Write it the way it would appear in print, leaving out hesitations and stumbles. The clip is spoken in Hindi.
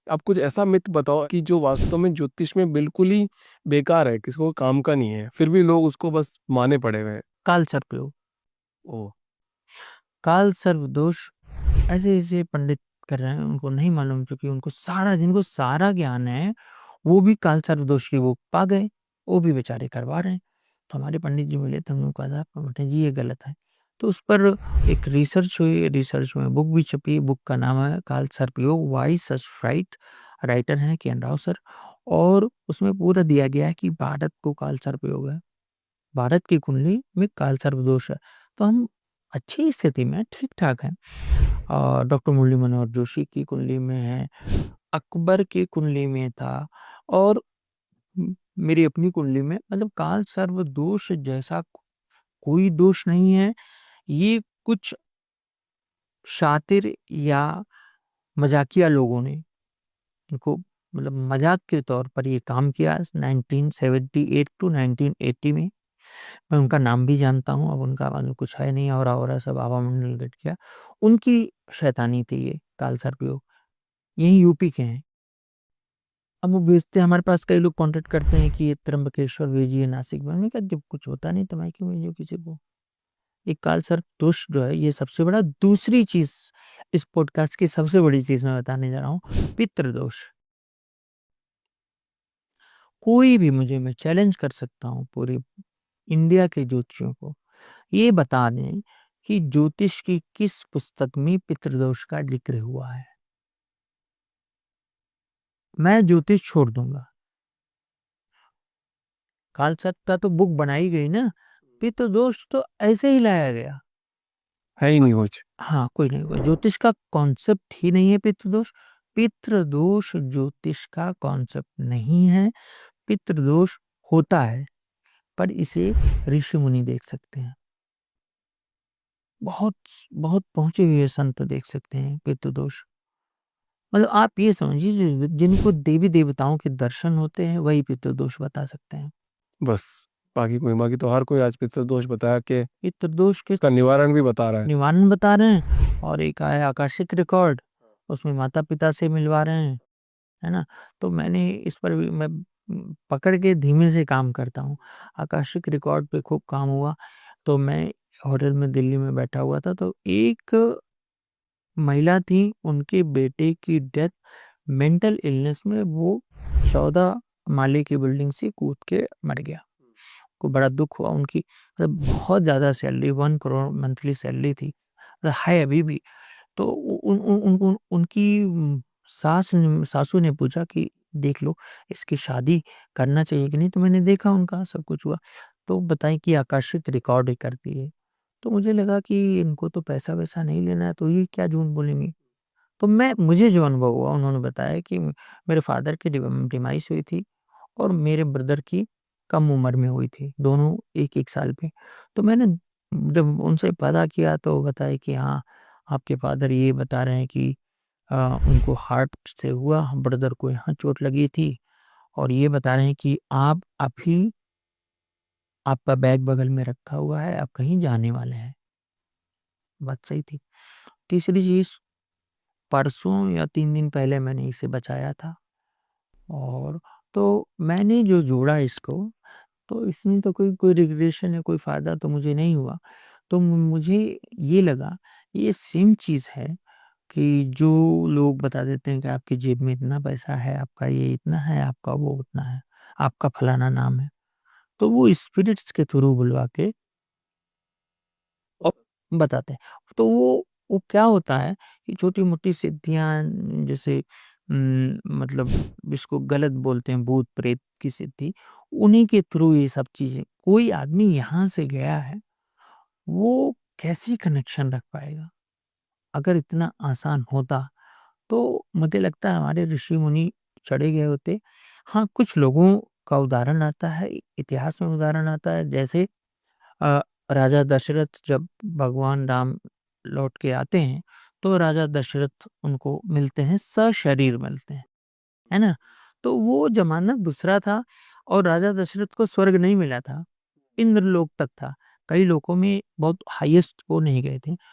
आप कुछ ऐसा मिथ बताओ कि जो वास्तव में ज्योतिष में बिल्कुल ही बेकार है, किसी को काम का नहीं है, फिर भी लोग उसको बस माने पड़े हुए हैं। काल सर्पयोग। ओ। काल सर्प दोष ऐसे ऐसे पंडित कर रहे हैं, उनको नहीं मालूम, क्योंकि जिनको सारा ज्ञान है, वो भी काल सर्प दोष की वो पा गए, वो भी बेचारे करवा रहे हैं। तो हमारे पंडित जी मिले तो हमने कहा था बेटा जी ये गलत है। तो उस पर एक रिसर्च हुई, रिसर्च में बुक भी छपी। बुक का नाम है काल सर्पयोग, वाई सच फ्राइट। राइटर हैं के एन राव सर। और उसमें पूरा दिया गया है कि भारत को काल सर्पयोग है, भारत की कुंडली में काल सर्प दोष है। तो हम अच्छी स्थिति में ठीक ठाक हैं। और डॉक्टर मुरली मनोहर जोशी की कुंडली में है, अकबर की कुंडली में था, और मेरी अपनी कुंडली में, मतलब काल सर्व दोष जैसा कोई दोष नहीं है। ये कुछ शातिर या मजाकिया लोगों ने इनको, मतलब मजाक के तौर पर ये काम किया 1978 टू 1980 में। मैं उनका नाम भी जानता हूँ, अब उनका मतलब कुछ है नहीं, और सब आवा मंडल गट गया। उनकी शैतानी थी ये काल सर्पयोग। यही यूपी के हैं। अब वो भेजते हैं हमारे पास, कई लोग कांटेक्ट करते हैं कि ये त्र्यंबकेश्वर भेजिए, नासिक में। हमने कहा जब कुछ होता नहीं तो मैं क्यों भेजूं किसी को। एक काल सर्प दोष जो है ये सबसे बड़ा। दूसरी चीज, इस पॉडकास्ट की सबसे बड़ी चीज मैं बताने जा रहा हूँ, पितृदोष। कोई भी मुझे, मैं चैलेंज कर सकता हूँ पूरे इंडिया के ज्योतिषियों को, ये बता दें कि ज्योतिष की किस पुस्तक में पितृदोष का जिक्र हुआ है। मैं ज्योतिष छोड़ दूंगा। काल सर्प का तो बुक बनाई गई ना, पितृदोष तो ऐसे ही लाया गया। है ही नहीं कुछ। हाँ, कोई नहीं, कोई ज्योतिष का कॉन्सेप्ट ही नहीं है पितृदोष। पितृदोष ज्योतिष का कॉन्सेप्ट नहीं है। पितृदोष होता है, पर इसे ऋषि मुनि देख सकते हैं, बहुत बहुत पहुंचे हुए संत देख सकते हैं पितृदोष। मतलब आप ये समझिए, जिनको देवी देवताओं के दर्शन होते हैं वही पितृदोष बता सकते हैं। बस। बाकी तो हर कोई आज पितृदोष बताया कि पितृदोष के उसका निवारण भी बता रहा है। निवारण बता रहे हैं, और एक आया आकाशिक रिकॉर्ड, उसमें माता पिता से मिलवा रहे हैं, है ना। तो मैंने इस पर भी मैं पकड़ के धीमे से काम करता हूँ। आकाशिक रिकॉर्ड पे खूब काम हुआ। तो मैं होटल में दिल्ली में बैठा हुआ था, तो एक महिला थी, उनके बेटे की डेथ मेंटल इलनेस में, वो 14 माले की बिल्डिंग से कूद के मर गया। को बड़ा दुख हुआ। उनकी मतलब बहुत ज्यादा सैलरी, 1 करोड़ मंथली सैलरी थी, मतलब है अभी भी। तो उन, उन, उन, उन, उनकी सासू ने पूछा कि देख लो, इसकी शादी करना चाहिए कि नहीं। तो मैंने देखा उनका सब कुछ हुआ, तो बताएं कि आकर्षित रिकॉर्ड करती है। तो मुझे लगा कि इनको तो पैसा वैसा नहीं लेना है, तो ये क्या झूठ बोलेंगे। तो मुझे जो अनुभव हुआ, उन्होंने बताया कि मेरे फादर की डिमाइस हुई थी, और मेरे ब्रदर की कम उम्र में हुई थी, दोनों एक एक साल पे। तो मैंने जब उनसे पता किया तो बताया कि हाँ, आपके फादर ये बता रहे हैं कि उनको हार्ट से हुआ, ब्रदर को यहाँ चोट लगी थी, और ये बता रहे हैं कि आप अभी, आपका बैग बगल में रखा हुआ है, आप कहीं जाने वाले हैं। बात सही थी। तीसरी चीज, परसों या 3 दिन पहले मैंने इसे बचाया था, और तो मैंने जो जोड़ा इसको, तो इसमें तो कोई रिग्रेशन है, कोई फायदा तो मुझे नहीं हुआ। तो मुझे ये लगा, ये सेम चीज है कि जो लोग बता देते हैं कि आपकी जेब में इतना पैसा है, आपका ये इतना है, आपका वो उतना है, आपका फलाना नाम है, तो वो स्पिरिट्स के थ्रू बुलवा के और बताते हैं। तो वो क्या होता है कि छोटी मोटी सिद्धियां, जैसे मतलब जिसको गलत बोलते हैं भूत प्रेत की सिद्धि, उन्हीं के थ्रू ये सब चीजें। कोई आदमी यहाँ से गया है, वो कैसे कनेक्शन रख पाएगा। अगर इतना आसान होता तो मुझे लगता है हमारे ऋषि मुनि चढ़े गए होते। हाँ, कुछ लोगों का उदाहरण आता है, इतिहास में उदाहरण आता है, जैसे अ, राजा दशरथ जब भगवान राम लौट के आते हैं, तो राजा दशरथ उनको मिलते हैं, सशरीर मिलते हैं, है ना। तो वो जमाना दूसरा था, और राजा दशरथ को स्वर्ग नहीं मिला था, इंद्रलोक तक था। कई लोगों में बहुत हाईएस्ट वो नहीं गए थे।